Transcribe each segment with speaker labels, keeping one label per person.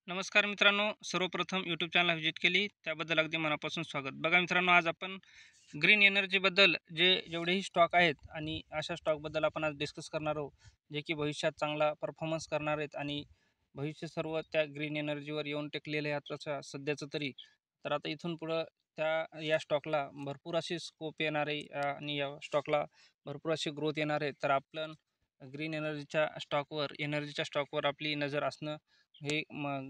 Speaker 1: नमस्कार मित्रांनो, सर्वप्रथम यूट्यूब चॅनल व्हिजिट केली त्याबद्दल अगदी मनापासून स्वागत. बघा मित्रांनो, आज आपण ग्रीन एनर्जीबद्दल जेवढेही स्टॉक आहेत आणि अशा स्टॉकबद्दल आपण आज डिस्कस करणार आहोत, जे की भविष्यात चांगला परफॉर्मन्स करणार आहेत आणि भविष्य सर्व त्या ग्रीन एनर्जीवर येऊन टेकलेले आहेत तसं सध्याचं तरी. तर आता इथून पुढं या स्टॉकला भरपूर अशी स्कोप येणार आहे आणि या स्टॉकला भरपूर अशी ग्रोथ येणार आहे. तर आपण ग्रीन एनर्जीच्या स्टॉकवर आपली नजर असणं हे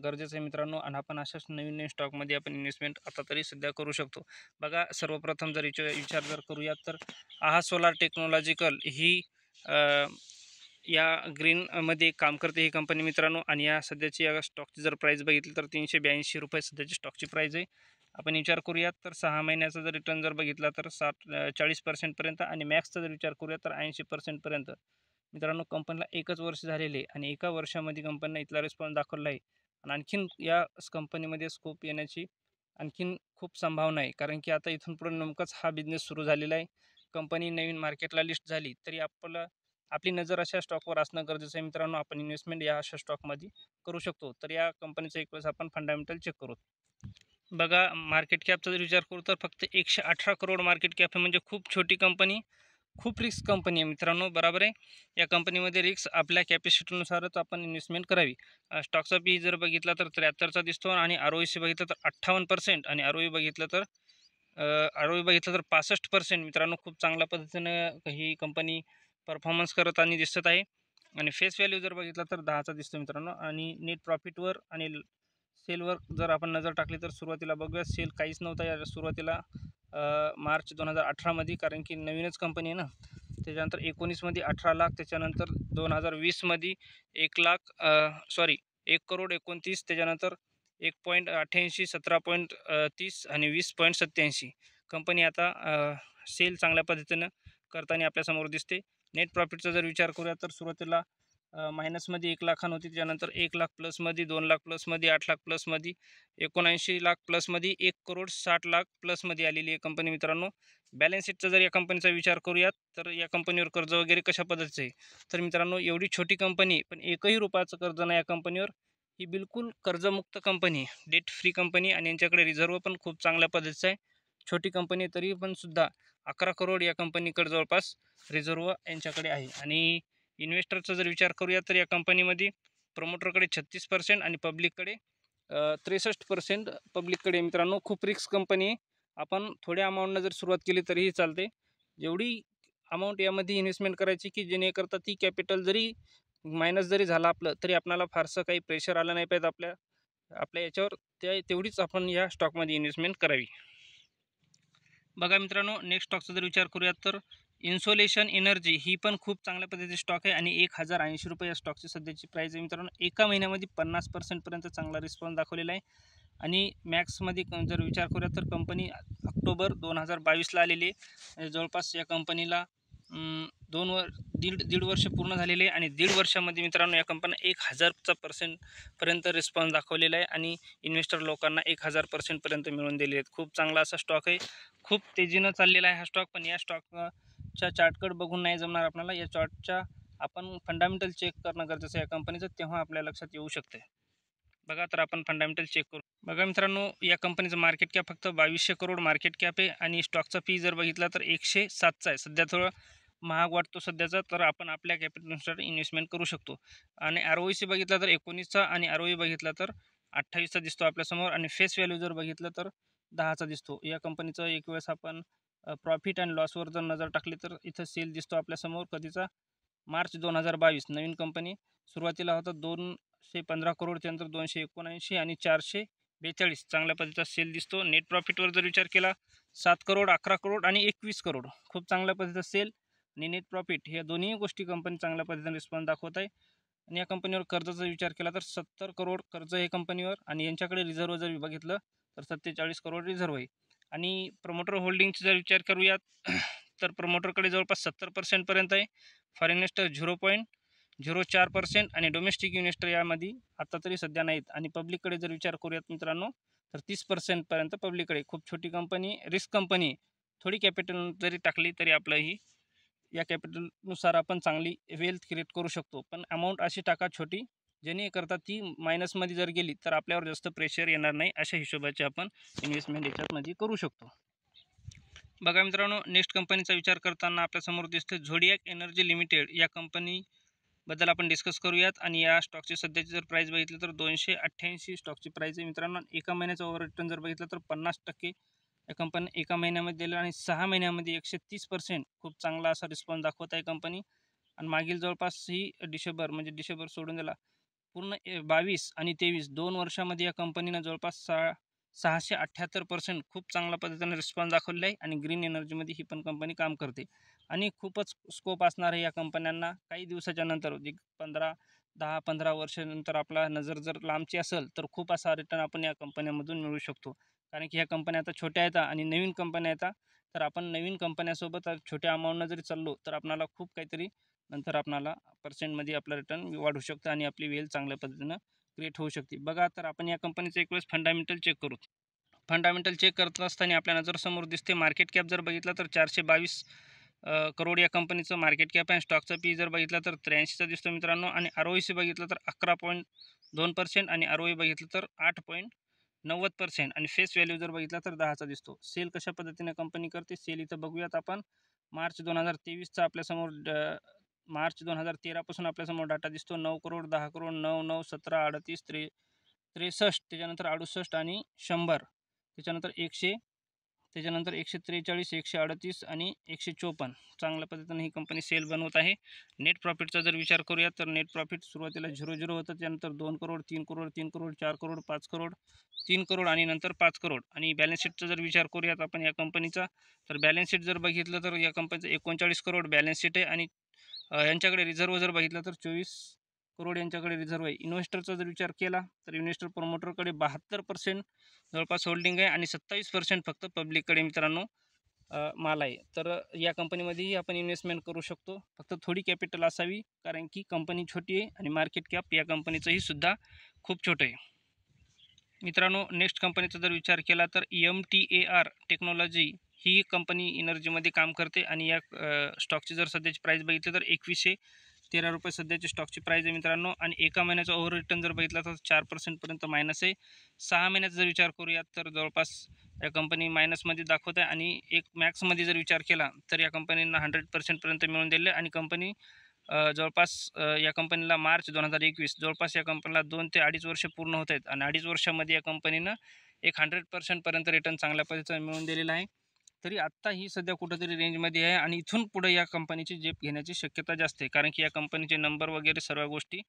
Speaker 1: गरजेचं आहे मित्रांनो. आणि आपण अशाच नवीन नवीन स्टॉकमध्ये आपण इन्व्हेस्टमेंट आता तरी सध्या करू शकतो. बघा, सर्वप्रथम जर विचार जर करूयात तर आहा सोलार टेक्नॉलॉजिकल ही या ग्रीनमध्ये काम करते ही कंपनी मित्रांनो. आणि या सध्याची या स्टॉकची जर प्राईस बघितली तर ₹382 सध्याची स्टॉकची प्राईस आहे. आपण विचार करूयात तर 6 महिन्याचा जर रिटर्न जर बघितला तर 40% आणि मॅक्सचा जर विचार करूया तर 80% मित्रांनो. कंपनीला 1च वर्ष झालेले आणि एका वर्षामध्ये कंपनीने इथला रिस्पॉन्स दाखवला आहे. आणि आणखीन या कंपनीमध्ये स्कोप येण्याची आणखीन खूप संभावना आहे, कारण की आता इथून पुढे नेमकाच हा बिझनेस सुरू झालेला आहे. कंपनी नवीन मार्केटला लिस्ट झाली तरी आपली नजर अशा स्टॉकवर असणं गरजेचं आहे मित्रांनो. आपण इन्व्हेस्टमेंट या अशा स्टॉकमध्ये करू शकतो. तर या कंपनीचा एक वेळेस आपण फंडामेंटल चेक करू. बघा, मार्केट कॅपचा जर विचार करू तर फक्त 118 करोड मार्केट कॅप आहे. म्हणजे खूप छोटी कंपनी, खूप रिस्क कंपनी आहे मित्रांनो, बरोबर आहे. या कंपनीमध्ये रिस्क आपल्या कॅपॅसिटीनुसारच आपण इन्व्हेस्टमेंट करावी. स्टॉकचा पी जर बघितला तर 73चा दिसतो आणि आर-ओ-सी बघितलं तर 58% आणि आर-ओ-ई बघितलं तर 65% मित्रांनो. खूप चांगल्या पद्धतीनं ही कंपनी परफॉर्मन्स करत आणि दिसत आहे. आणि फेस व्हॅल्यू जर बघितला तर 10चा दिसतो मित्रांनो. आणि नेट प्रॉफिटवर आणि सेलवर जर आपण नजर टाकली तर सुरुवातीला बघूया, सेल काहीच नव्हता या सुरुवातीला मार्च 2018मध्ये, कारण की नवीनच कंपनी आहे ना. त्याच्यानंतर 19मध्ये 18 लाख, त्याच्यानंतर 2020मध्ये 1,29,00,000, त्याच्यानंतर 1.88, 17.30 आणि 20.87. कंपनी आता सेल चांगल्या पद्धतीनं करताना आपल्यासमोर दिसते. नेट प्रॉफिटचा जर विचार करूया तर सुरुवातीला मायनसमध्ये 1 लाख होती, त्याच्यानंतर 1 लाख प्लसमध्ये, 2 लाख प्लसमध्ये, 8 लाख प्लसमध्ये, 79 लाख प्लसमध्ये, 1,60,00,000 प्लसमध्ये आलेली आहे कंपनी मित्रांनो. बॅलन्स शीटचा जर या कंपनीचा विचार करूयात तर या कंपनीवर कर्ज वगैरे कशा पद्धतीचं आहे तर मित्रांनो, एवढी छोटी कंपनी पण एकही रुपयाचं कर्ज नाही या कंपनीवर. ही बिलकुल कर्जमुक्त कंपनी, डेट फ्री कंपनी आणि यांच्याकडे रिझर्व पण खूप चांगल्या पद्धतीचं आहे. छोटी कंपनी तरी पण सुद्धा 11 करोड या कंपनीकडे जवळपास रिझर्व यांच्याकडे आहे. आणि इन्व्हेस्टरचा जर विचार करूया तर या कंपनीमध्ये प्रमोटरकडे 36% आणि पब्लिककडे 63% पब्लिककडे मित्रांनो. खूप रिस्क कंपनी आहे. आपण थोड्या अमाऊंटनं जर सुरुवात केली तरीही चालते. जेवढी अमाऊंट यामध्ये इन्व्हेस्टमेंट करायची की जेणेकरता ती कॅपिटल जरी मायनस जरी झालं आपलं तरी आपल्याला फारसं काही प्रेशर आलं नाही पाहिजे आपल्या आपल्या याच्यावर. तेवढीच आपण या स्टॉकमध्ये इन्व्हेस्टमेंट करावी. बघा मित्रांनो, नेक्स्ट स्टॉकचा जर विचार करूयात तर इन्सोलेशन एनर्जी ही पण खूप चांगल्या पद्धतीची स्टॉक आहे आणि ₹1,080 या स्टॉकची सध्याची प्राईस आहे मित्रांनो. एका महिन्यामध्ये 50% चांगला रिस्पॉन्स दाखवलेला आहे. आणि मॅक्समध्ये जर विचार करूया तर कंपनी ऑक्टोबर 2022ला आलेली आहे. जवळपास या कंपनीला दीड वर्ष पूर्ण झालेले आहे आणि 1.5 वर्षामध्ये मित्रांनो या कंपनीला 1000% रिस्पॉन्स दाखवलेला आहे आणि इन्व्हेस्टर लोकांना 1000% मिळवून दिले आहेत. खूप चांगला असा स्टॉक आहे. खूप तेजीनं चाललेला आहे हा स्टॉक. पण या स्टॉकच्या चार्टकडे बघून नाही जमणार आपल्याला. या चार्टच्या आपण फंडामेंटल चेक करणं गरजेचं आहे या कंपनीचं, तेव्हा आपल्या लक्षात येऊ शकते. बघा, तर आपण फंडामेंटल चेक करू. बघा मित्रांनो, या कंपनीचं मार्केट कॅप फक्त 2200 करोड मार्केट कॅप आहे आणि स्टॉकचा पी जर बघितला तर 107चा आहे. सध्या थोडं महाग वाटतो सध्याचा, तर आपण आपल्या कॅपिटलनुसार इन्व्हेस्टमेंट करू शकतो. आणि आर-ओ-सी बघितला तर 19चा आणि आर-ओ-ई बघितला तर 28चा दिसतो आपल्यासमोर. आणि फेस व्हॅल्यू जर बघितलं तर 10चा दिसतो. या कंपनीचं एक वेळेस आपण प्रॉफिट अँड लॉसवर जर नजर टाकली तर इथं सेल दिसतो आपल्यासमोर कधीचा, मार्च 2022. नवीन कंपनी सुरुवातीला होता 215 करोड, त्यानंतर 279 आणि 442 चांगल्या पद्धतीचा सेल दिसतो. नेट प्रॉफिटवर जर विचार केला 7 करोड, 11 करोड आणि 21 करोड खूप चांगल्या पद्धतीचा सेल आणि नेट प्रॉफिट ह्या दोन्ही गोष्टी कंपनी चांगल्या पद्धतीने रिस्पॉन्स दाखवत आहे. आणि या कंपनीवर कर्जाचा विचार केला तर 70 करोड कर्ज आहे कंपनीवर आणि यांच्याकडे रिझर्व जर बघितलं तर 47 करोड रिझर्व आहे. आणि प्रमोटर होल्डिंगचा जर विचार करूयात तर प्रमोटरकडे जवळपास 70% आहे. फॉरेन इन्व्हेस्टर 0.04% आणि डोमेस्टिक इन्व्हेस्टर यामध्ये आता तरी सध्या नाहीत. आणि पब्लिककडे जर विचार करूयात मित्रांनो तर 30% पब्लिककडे. खूप छोटी कंपनी, रिस्क कंपनी. थोडी कॅपिटल जरी टाकली तरी आपलं ही या कॅपिटलनुसार आपण चांगली वेल्थ क्रिएट करू शकतो. पण अमाऊंट अशी टाका छोटी जेणेकरता ती मायनसमध्ये जर गेली तर आपल्यावर जास्त प्रेशर येणार नाही, अशा हिशोबाचे आपण इन्व्हेस्टमेंट याच्यामध्ये करू शकतो. बघा मित्रांनो, नेक्स्ट कंपनीचा विचार करताना आपल्यासमोर दिसते झोडियाक एनर्जी लिमिटेड. या कंपनीबद्दल आपण डिस्कस करूयात. आणि या स्टॉकची सध्याची जर प्राईस बघितलं तर 288 स्टॉकची प्राईस आहे मित्रांनो. एका महिन्याचा ओव्हर रिटर्न जर बघितलं तर 50% या कंपनी एका महिन्यामध्ये दिलं आणि 6 महिन्यामध्ये 130% खूप चांगला असा रिस्पॉन्स दाखवत आहे कंपनी. आणि मागील जवळपास ही डिसेंबर सोडून दिला पूर्ण 22 आणि 23 2 वर्षामध्ये या कंपनीनं जवळपास 678% खूप चांगल्या पद्धतीने रिस्पॉन्स दाखवलेला आहे. आणि ग्रीन एनर्जीमध्ये ही पण कंपनी काम करते आणि खूपच स्कोप असणार आहे या कंपन्यांना. काही दिवसाच्या नंतर 10-15 वर्षानंतर आपला नजर जर लांबची असेल तर खूप असा रिटर्न आपण या कंपन्यांमधून मिळू शकतो. कारण की ह्या कंपन्या आता छोट्या आहेत आणि नवीन कंपन्या येतात. तर आपण नवीन कंपन्यासोबत छोट्या अमाऊंटनं जरी चाललो तर आपल्याला खूप काहीतरी नंतर आपल्याला पर्सेंटमध्ये आपलं रिटर्न वाढू शकतं आणि आपली वेल चांगल्या पद्धतीनं क्रिएट होऊ शकते. बघा, तर आपण या कंपनीचं एक वेळेस फंडामेंटल चेक करू. फंडामेंटल चेक करत असताना आपल्या नजरेसमोर दिसते मार्केट कॅप जर बघितला तर 422 करोड या कंपनीचं मार्केट कॅप आहे. स्टॉकचा पी जर बघितला तर 83चा दिसतो मित्रांनो. आणि ROIC बघितलं तर 11.2% आणि ROE बघितलं तर 8.90% आणि फेस व्हॅल्यू जर बघितला तर 10चा दिसतो. सेल कशा पद्धतीने कंपनी करते, सेल इथं बघूयात आपण. मार्च 2023चा आपल्यासमोर मार्च 2013 पासून आपल्यासमोर डाटा दिसतो. 9 करोड, 10 करोड, 9, 9, 17, 38, 63, त्याच्यानंतर 68 आणि 100, त्याच्यानंतर 100, त्याच्यानंतर 143, 138 आणि 154. चांगल्या पद्धतीने ही कंपनी सेल बनवत आहे. नेट प्रॉफिटचा जर विचार करूया तर नेट प्रॉफिट सुरुवातीला 0 होतं, त्यानंतर 2 करोड, 3 करोड, 3 करोड, 4 करोड, 5 करोड, 3 करोड आणि नंतर 5 करोड. आणि बॅलन्स शीटचा जर विचार करूयात आपण या कंपनीचा, तर बॅलन्स शीट जर बघितलं तर या कंपनीचं 39 करोड बॅलन्स शीट आहे. आणि यांच्याकडे रिझर्व जर बघितलं तर 24 करोड यांच्याकडे रिझर्व आहे. इन्व्हेस्टरचा जर विचार केला तर इन्व्हेस्टर प्रमोटरकडे 72% जवळपास होल्डिंग आहे आणि 27% फक्त पब्लिककडे मित्रांनो माल आहे. तर या कंपनीमध्येही आपण इन्व्हेस्टमेंट करू शकतो. फक्त थोडी कॅपिटल असावी, कारण की कंपनी छोटी आहे आणि मार्केट कॅप या कंपनीचंही सुद्धा खूप छोटं आहे. मित्रांनो, नेक्स्ट कंपनीचा जर विचार केला तर MTAR टेक्नॉलॉजी ही कंपनी एनर्जीमध्ये काम करते. आणि या स्टॉकची जर सध्याची प्राईस बघितली तर 2113 रुपये सध्याची स्टॉकची प्राईस आहे मित्रांनो. आणि एका महिन्याचा ओव्हर रिटर्न जर बघितला तर 4% मायनस आहे. 6 महिन्याचा जर विचार करूयात तर जवळपास या कंपनी मायनसमध्ये दाखवत आहे. आणि एक मॅक्समध्ये जर विचार केला तर या कंपनींना 100% मिळून दिले. आणि कंपनी जवळपास या कंपनीला मार्च 2021 जवळपास या कंपनीला 2 ते 2.5 वर्ष पूर्ण होत आहेत. आणि 2.5 वर्षामध्ये या कंपनीनं एक 100% रिटर्न चांगल्या पद्धतीनं मिळवून दिलेला आहे. तरी आत्ता ही सध्या कुठंतरी रेंजमध्ये आहे आणि इथून पुढे या कंपनीची झेप घेण्याची शक्यता जास्त आहे. कारण की या कंपनीचे नंबर वगैरे सर्व गोष्टी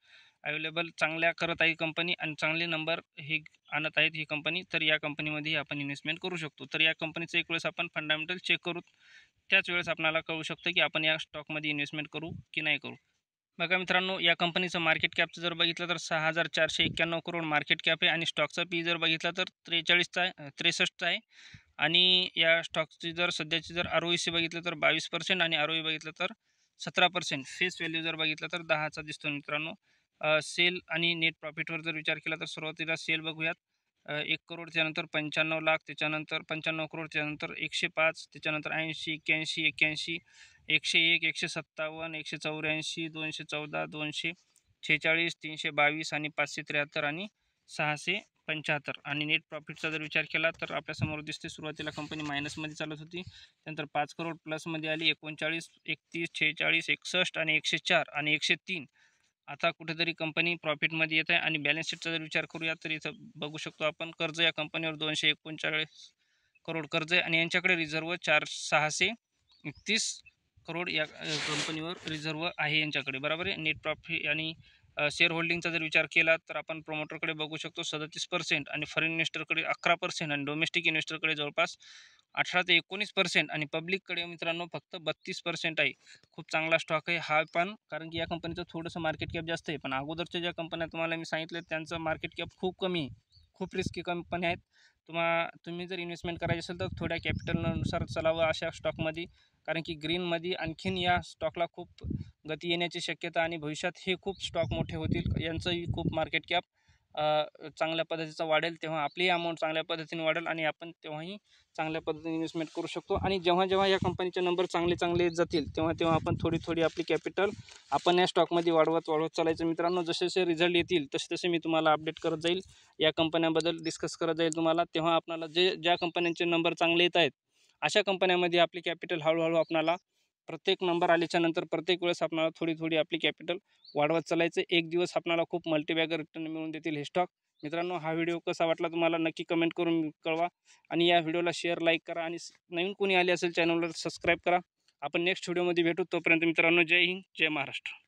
Speaker 1: अवेलेबल चांगल्या करत आहे कंपनी आणि चांगले नंबर हे आणत आहेत ही कंपनी. तर या कंपनीमध्येही आपण इन्व्हेस्टमेंट करू शकतो. तर या कंपनीचं एक वेळेस आपण फंडामेंटल चेक करू, त्याच वेळेस आपल्याला कळू शकतं की आपण या स्टॉकमध्ये इन्व्हेस्टमेंट करू की नाही करू. बघा मित्रांनो, या कंपनीचं मार्केट कॅपचं जर बघितलं तर 6,491 करोड मार्केट कॅप आहे. आणि स्टॉकचा पी जर बघितला तर 63चा आहे. आणि या स्टॉकची जर सध्याची जर ROIC बघितलं तर 22% आणि ROE बघितलं तर 17%. फेस व्हॅल्यू जर बघितलं तर 10चा दिसतो मित्रांनो. सेल आणि नेट प्रॉफिटवर जर विचार केला तर सुरुवातीला सेल बघूयात. 1 करोड, त्यानंतर 95 लाख, त्याच्यानंतर 95 करोड, त्यानंतर 105, त्याच्यानंतर 80, 81, 81, 101, 157, 184, 214, 246, 322 आणि 573 आणि 675. आणि नेट प्रॉफिटचा जर विचार केला तर आपल्यासमोर दिसते सुरुवातीला कंपनी मायनसमध्ये चालत होती, त्यानंतर 5 करोड प्लसमध्ये आली, 39, 31, 46, 61 आणि 104 आणि 103. आता कुठेतरी कंपनी प्रॉफिटमध्ये येत आहे. आणि बॅलन्स शीटचा जर विचार करूया तर इथं बघू शकतो आपण कर्ज या कंपनीवर 239 करोड कर्ज आहे. आणि यांच्याकडे रिझर्व 631 करोड या कंपनीवर रिझर्व आहे यांच्याकडे, बरोबर आहे. नेट प्रॉफिट आणि शेअर होल्डिंगचा जर विचार केला तर आपण प्रमोटरकडे बघू शकतो 37% आणि फॉरेन इन्व्हेस्टरकडे 11% आणि डोमेस्टिक इन्व्हेस्टरकडे जवळपास 18 ते 19% आणि पब्लिककडे मित्रांनो फक्त 32% आहे. खूप चांगला स्टॉक आहे हा पण, कारण की या कंपनीचं थोडंसं मार्केट कॅप जास्त आहे. पण अगोदरच्या ज्या कंपन्या तुम्हाला मी सांगितलं त्यांचं मार्केट कॅप खूप कमी आहे. खूप रिस्की कंपन्या आहेत. तुम्ही जर इन्व्हेस्टमेंट करायची असेल तर थोड्या कॅपिटलनुसार चालावं अशा स्टॉकमध्ये. कारण की ग्रीनमध्ये आणखीन या स्टॉकला खूप गती येण्याची शक्यता आणि भविष्यात हे खूप स्टॉक मोठे होतील. यांचंही खूप मार्केट कॅप चांगल्या पद्धतीचा वाढेल, तेव्हा आपलीही अमाऊंट चांगल्या पद्धतीने वाढेल आणि आपण तेव्हाही चांगल्या पद्धतीने इन्व्हेस्टमेंट करू शकतो. आणि जेव्हा या कंपनीचे नंबर चांगले येत जातील तेव्हा आपण थोडी आपली कॅपिटल आपण या स्टॉकमध्ये वाढवत चालायचं मित्रांनो. जसे रिझल्ट येतील तसे मी तुम्हाला अपडेट करत जाईल, या कंपन्यांबद्दल डिस्कस करत जाईल तुम्हाला. तेव्हा आपल्याला ज्या कंपन्यांचे नंबर चांगले येत आहेत अशा कंपन्यांमध्ये आपली कॅपिटल हळूहळू आपल्याला प्रत्येक नंबर आल्याच्या नंतर प्रत्येक वेळेस आपल्याला थोडी आपली कॅपिटल वाढवत चालायचं. एक दिवस आपल्याला खूप मल्टीबॅगर रिटर्न मिळवून देतील हे स्टॉक. मित्रांनो, हा व्हिडिओ कसा वाटला तुम्हाला नक्की कमेंट करून कळवा आणि या व्हिडिओला शेअर, लाईक करा आणि नवीन कोणी आले असेल चॅनलवर सबस्क्राईब करा. आपण नेक्स्ट व्हिडिओमध्ये भेटू. तोपर्यंत मित्रांनो, जय हिंद, जय महाराष्ट्र.